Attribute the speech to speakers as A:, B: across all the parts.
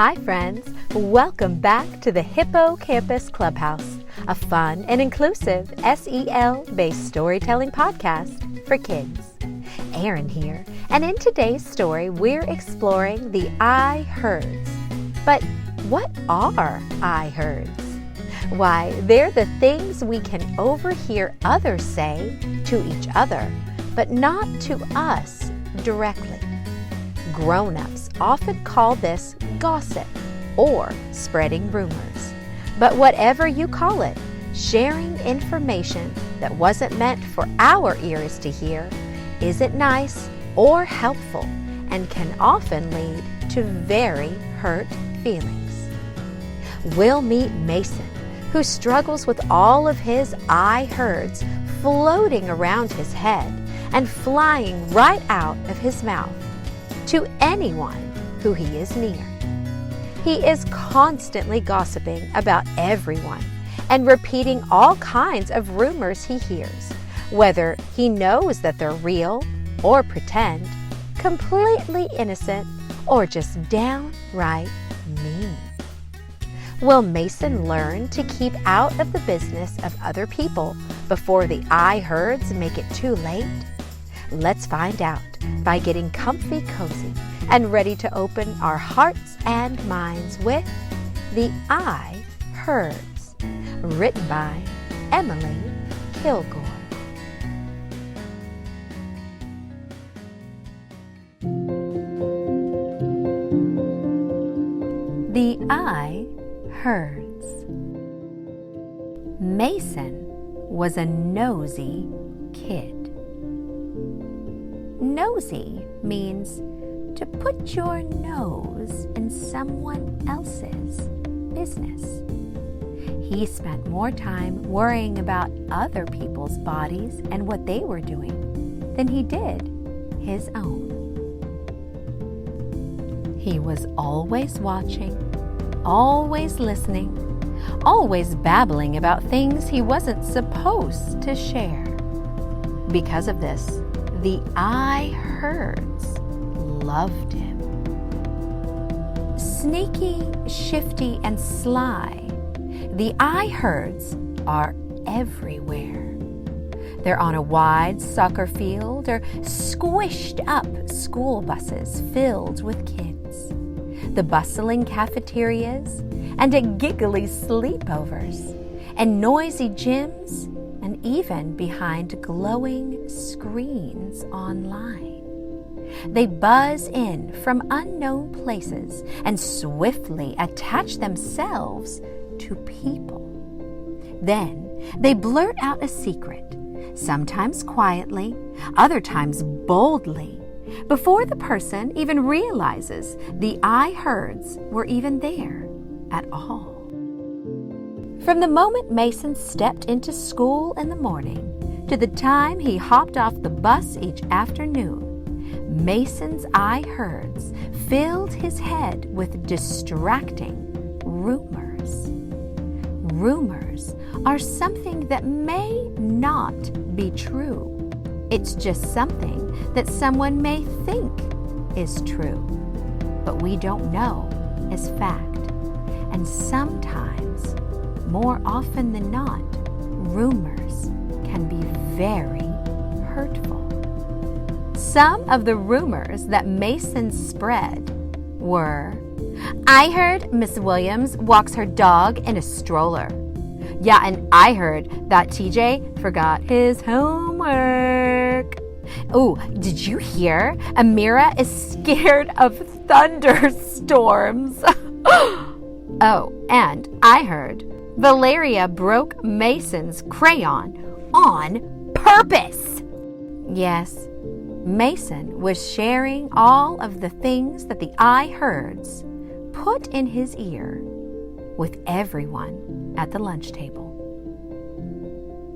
A: Hi friends, welcome back to the Hippocampus Clubhouse, a fun and inclusive SEL-based storytelling podcast for kids. Erin here, and in today's story we're exploring the Iheards. But what are Iheards? Why, they're the things we can overhear others say to each other, but not to us directly. Grown-ups often call this gossip or spreading rumors. But whatever you call it, sharing information that wasn't meant for our ears to hear isn't nice or helpful and can often lead to very hurt feelings. We'll meet Mason, who struggles with all of his Iheards floating around his head and flying right out of his mouth to anyone who he is near. He is constantly gossiping about everyone and repeating all kinds of rumors he hears, whether he knows that they're real or pretend, completely innocent, or just downright mean. Will Mason learn to keep out of the business of other people before the Iheards make it too late? Let's find out by getting comfy cozy and ready to open our hearts and minds with The Iheards, written by Emily Gore. The Iheards. Mason was a nosy kid. Nosy means to put your nose in someone else's business. He spent more time worrying about other people's bodies and what they were doing than he did his own. He was always watching, always listening, always babbling about things he wasn't supposed to share. Because of this, the Iheards loved him. Sneaky, shifty, and sly, the Iheards are everywhere. They're on a wide soccer field or squished up school buses filled with kids, the bustling cafeterias, and at giggly sleepovers, and noisy gyms, and even behind glowing screens online. They buzz in from unknown places and swiftly attach themselves to people. Then they blurt out a secret, sometimes quietly, other times boldly, before the person even realizes the Iheards were even there at all. From the moment Mason stepped into school in the morning to the time he hopped off the bus each afternoon, Mason's Iheards filled his head with distracting rumors. Rumors are something that may not be true. It's just something that someone may think is true, but we don't know is fact. And sometimes, more often than not, rumors can be very hurtful. Some of the rumors that Mason spread were, I heard Miss Williams walks her dog in a stroller. Yeah, and I heard that TJ forgot his homework. Oh, did you hear? Amira is scared of thunderstorms. Oh, and I heard Valeria broke Mason's crayon on purpose. Yes, Mason was sharing all of the things that the Iheards put in his ear with everyone at the lunch table.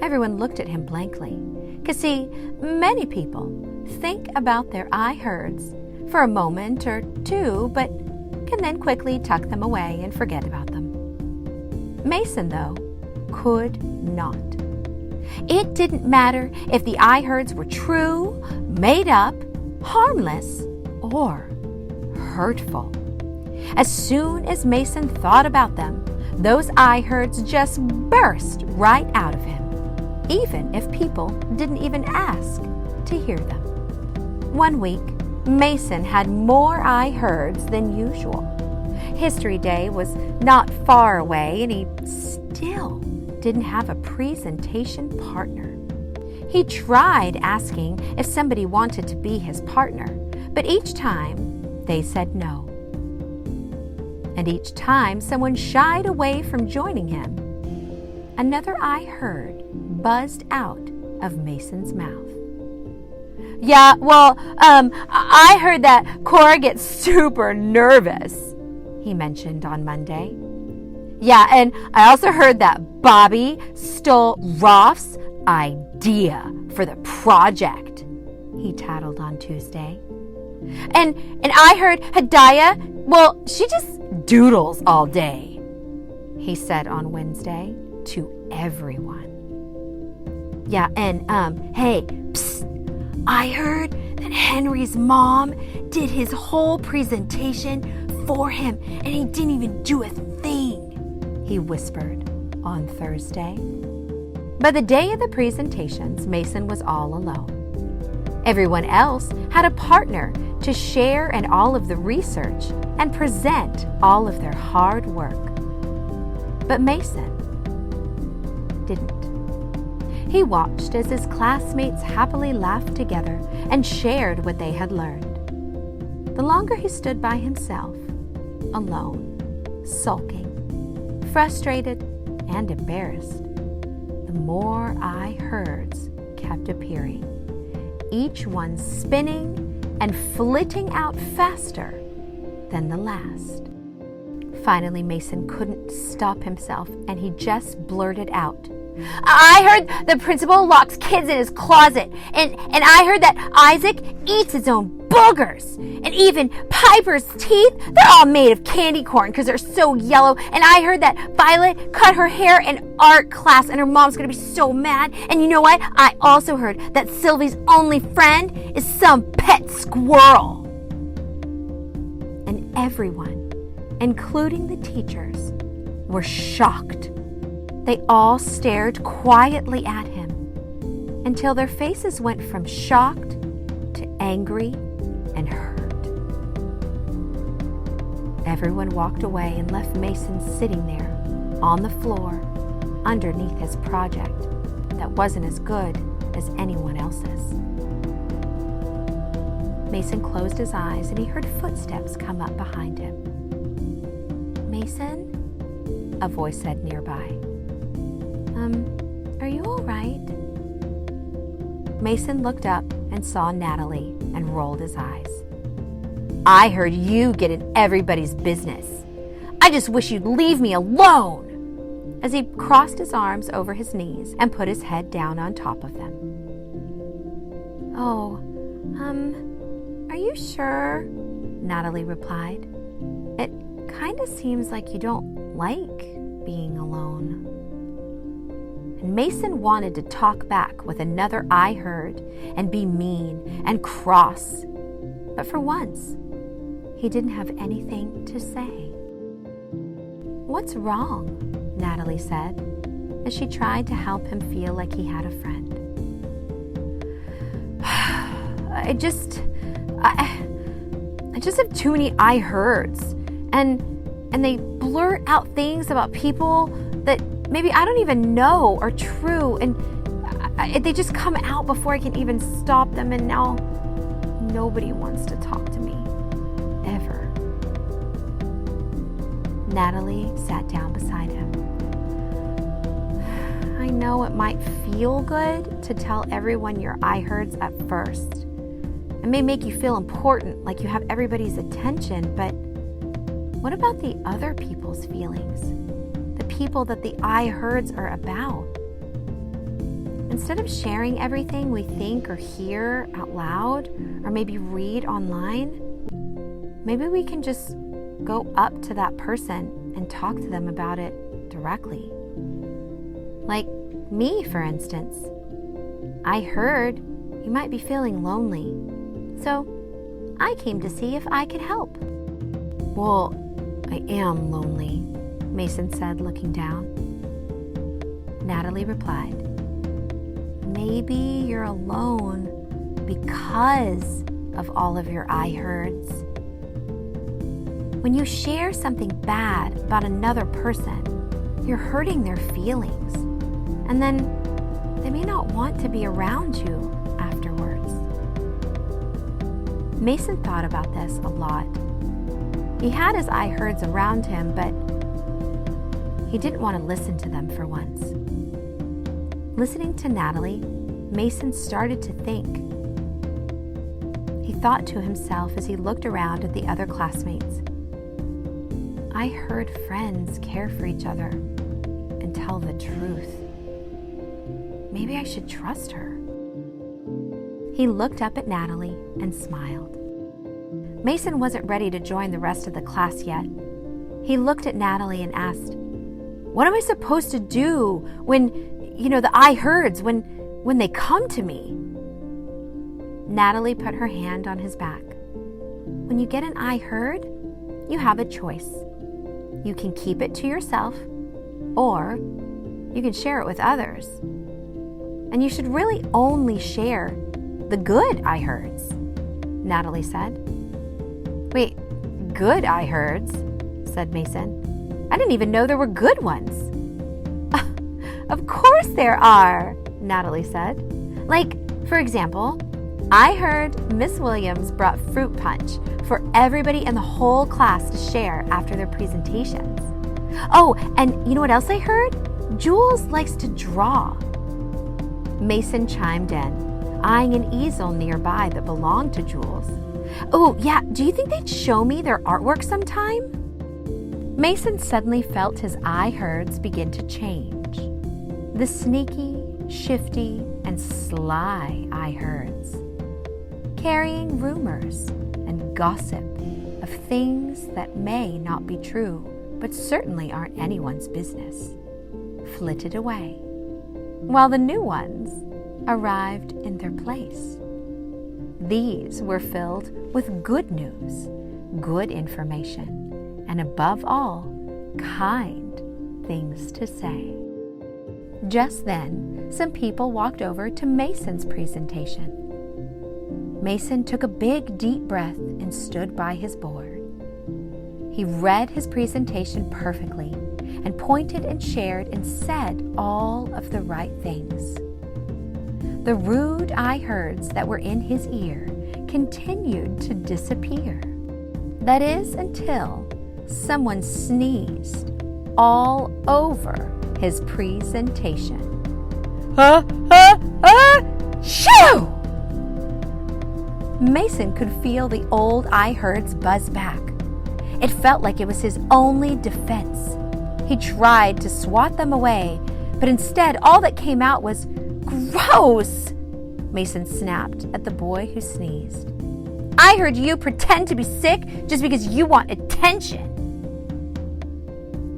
A: Everyone looked at him blankly, because see, many people think about their Iheards for a moment or two, but can then quickly tuck them away and forget about them. Mason, though, could not. It didn't matter if the Iheards were true, made up, harmless, or hurtful. As soon as Mason thought about them, those Iheards just burst right out of him, even if people didn't even ask to hear them. One week, Mason had more Iheards than usual. History Day was not far away, and he still didn't have a presentation partner. He tried asking if somebody wanted to be his partner, but each time they said no. And each time someone shied away from joining him, another Iheard buzzed out of Mason's mouth. Yeah, well, I heard that Cora gets super nervous, he mentioned on Monday. Yeah, and I also heard that Bobby stole Rolf's idea for the project, he tattled on Tuesday. And I heard Hadaya, well, she just doodles all day, he said on Wednesday to everyone. Yeah, and hey, psst, I heard that Henry's mom did his whole presentation for him and he didn't even do a thing, he whispered on Thursday. By the day of the presentations, Mason was all alone. Everyone else had a partner to share in all of the research and present all of their hard work. But Mason didn't. He watched as his classmates happily laughed together and shared what they had learned. The longer he stood by himself, alone, sulking, frustrated, and embarrassed, the more Iheards kept appearing, each one spinning and flitting out faster than the last. Finally, Mason couldn't stop himself, and he just blurted out, I heard the principal locks kids in his closet, and I heard that Isaac eats his own boogers, and even Piper's teeth, they're all made of candy corn because they're so yellow, and I heard that Violet cut her hair in art class and her mom's going to be so mad, and you know what? I also heard that Sylvie's only friend is some pet squirrel. And everyone, including the teachers, were shocked. They all stared quietly at him until their faces went from shocked to angry and hurt. Everyone walked away and left Mason sitting there on the floor underneath his project that wasn't as good as anyone else's. Mason closed his eyes and he heard footsteps come up behind him. Mason? A voice said nearby. Are you all right? Mason looked up and saw Natalie and rolled his eyes. I heard you get in everybody's business. I just wish you'd leave me alone, as he crossed his arms over his knees and put his head down on top of them. Oh, are you sure? Natalie replied. It kind of seems like you don't like being alone. And Mason wanted to talk back with another Iheard and be mean and cross. But for once, he didn't have anything to say. What's wrong? Natalie said, as she tried to help him feel like he had a friend. I just have too many Iheards, and they blurt out things about people that maybe I don't even know are true, and they just come out before I can even stop them, and now nobody wants to talk to me, ever. Natalie sat down beside him. I know it might feel good to tell everyone your Iheards at first. It may make you feel important, like you have everybody's attention, but what about the other people's feelings? The people that the Iheards are about? Instead of sharing everything we think or hear out loud, or maybe read online, maybe we can just go up to that person and talk to them about it directly. Like me, for instance. I heard you might be feeling lonely, so I came to see if I could help. Well, I am lonely, Mason said, looking down. Natalie replied, maybe you're alone because of all of your Iheards. When you share something bad about another person, you're hurting their feelings, and then they may not want to be around you afterwards. Mason thought about this a lot. He had his Iheards around him, but he didn't want to listen to them for once. Listening to Natalie, Mason started to think. He thought to himself as he looked around at the other classmates. I heard friends care for each other and tell the truth. Maybe I should trust her. He looked up at Natalie and smiled. Mason wasn't ready to join the rest of the class yet. He looked at Natalie and asked, what am I supposed to do when, the Iheards, when they come to me? Natalie put her hand on his back. When you get an Iheard, you have a choice. You can keep it to yourself, or you can share it with others. And you should really only share the good Iheards, Natalie said. Wait, good Iheards? Said Mason. I didn't even know there were good ones. Of course there are, Natalie said. Like, for example, I heard Miss Williams brought fruit punch for everybody in the whole class to share after their presentations. Oh, and you know what else I heard? Jules likes to draw. Mason chimed in, eyeing an easel nearby that belonged to Jules. Oh, yeah, do you think they'd show me their artwork sometime? Mason suddenly felt his Iheards begin to change. The sneaky, shifty, and sly Iheards, carrying rumors and gossip of things that may not be true, but certainly aren't anyone's business, flitted away, while the new ones arrived in their place. These were filled with good news, good information, and above all, kind things to say. Just then, some people walked over to Mason's presentation. Mason took a big, deep breath and stood by his board. He read his presentation perfectly and pointed and shared and said all of the right things. The rude Iheards that were in his ear continued to disappear. That is until someone sneezed all over his presentation. Shoo! Mason could feel the old Iheards buzz back. It felt like it was his only defense. He tried to swat them away, but instead all that came out was, gross! Mason snapped at the boy who sneezed. I heard you pretend to be sick just because you want attention.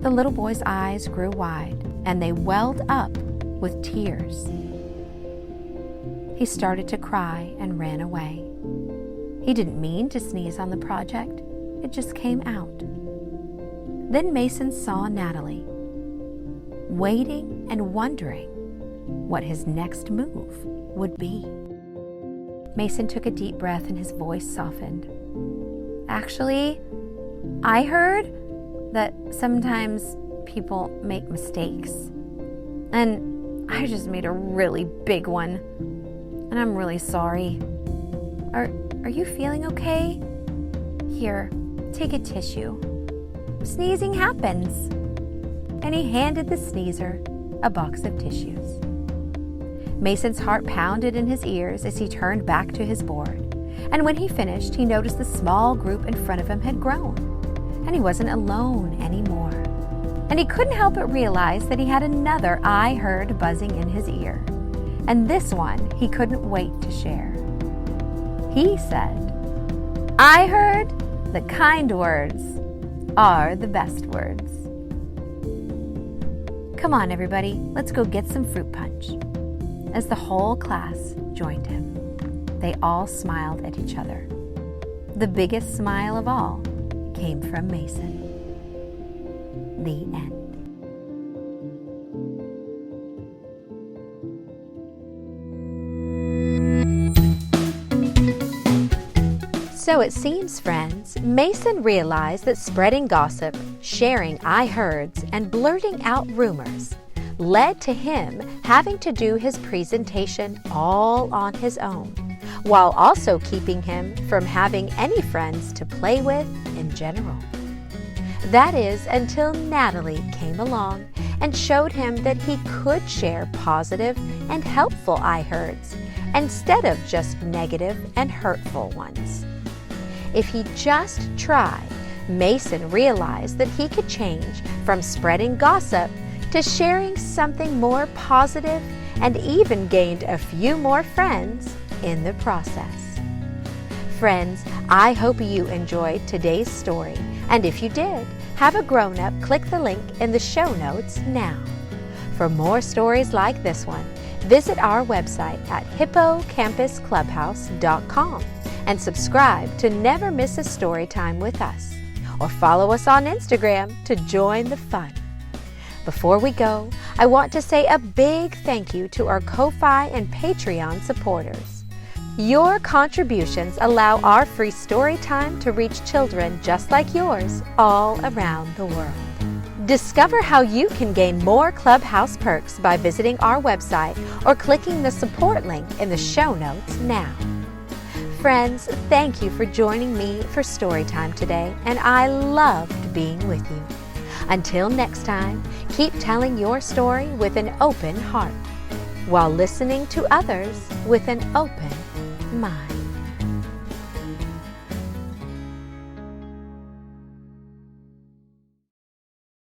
A: The little boy's eyes grew wide, and they welled up with tears. He started to cry and ran away. He didn't mean to sneeze on the project. It just came out. Then Mason saw Natalie, waiting and wondering what his next move would be. Mason took a deep breath and his voice softened. Actually, I heard that sometimes people make mistakes. And I just made a really big one. And I'm really sorry. Are you feeling okay? Here, take a tissue. Sneezing happens. And he handed the sneezer a box of tissues. Mason's heart pounded in his ears as he turned back to his board. And when he finished, he noticed the small group in front of him had grown. And he wasn't alone anymore. And he couldn't help but realize that he had another Iheard buzzing in his ear. And this one he couldn't wait to share. He said, I heard the kind words are the best words. Come on, everybody, let's go get some fruit punch. As the whole class joined him, they all smiled at each other. The biggest smile of all came from Mason. The end. So it seems, friends, Mason realized that spreading gossip, sharing Iheards, and blurting out rumors led to him having to do his presentation all on his own, while also keeping him from having any friends to play with in general. That is until Natalie came along and showed him that he could share positive and helpful Iheards instead of just negative and hurtful ones. If he just tried, Mason realized that he could change from spreading gossip to sharing something more positive and even gained a few more friends in the process. Friends, I hope you enjoyed today's story, and if you did, have a grown-up click the link in the show notes now. For more stories like this one, visit our website at hippocampusclubhouse.com and subscribe to never miss a story time with us, or follow us on Instagram to join the fun. Before we go, I want to say a big thank you to our Ko-Fi and Patreon supporters. Your contributions allow our free story time to reach children just like yours all around the world. Discover how you can gain more Clubhouse perks by visiting our website or clicking the support link in the show notes now. Friends, thank you for joining me for Storytime today, and I loved being with you. Until next time, keep telling your story with an open heart, while listening to others with an open mind.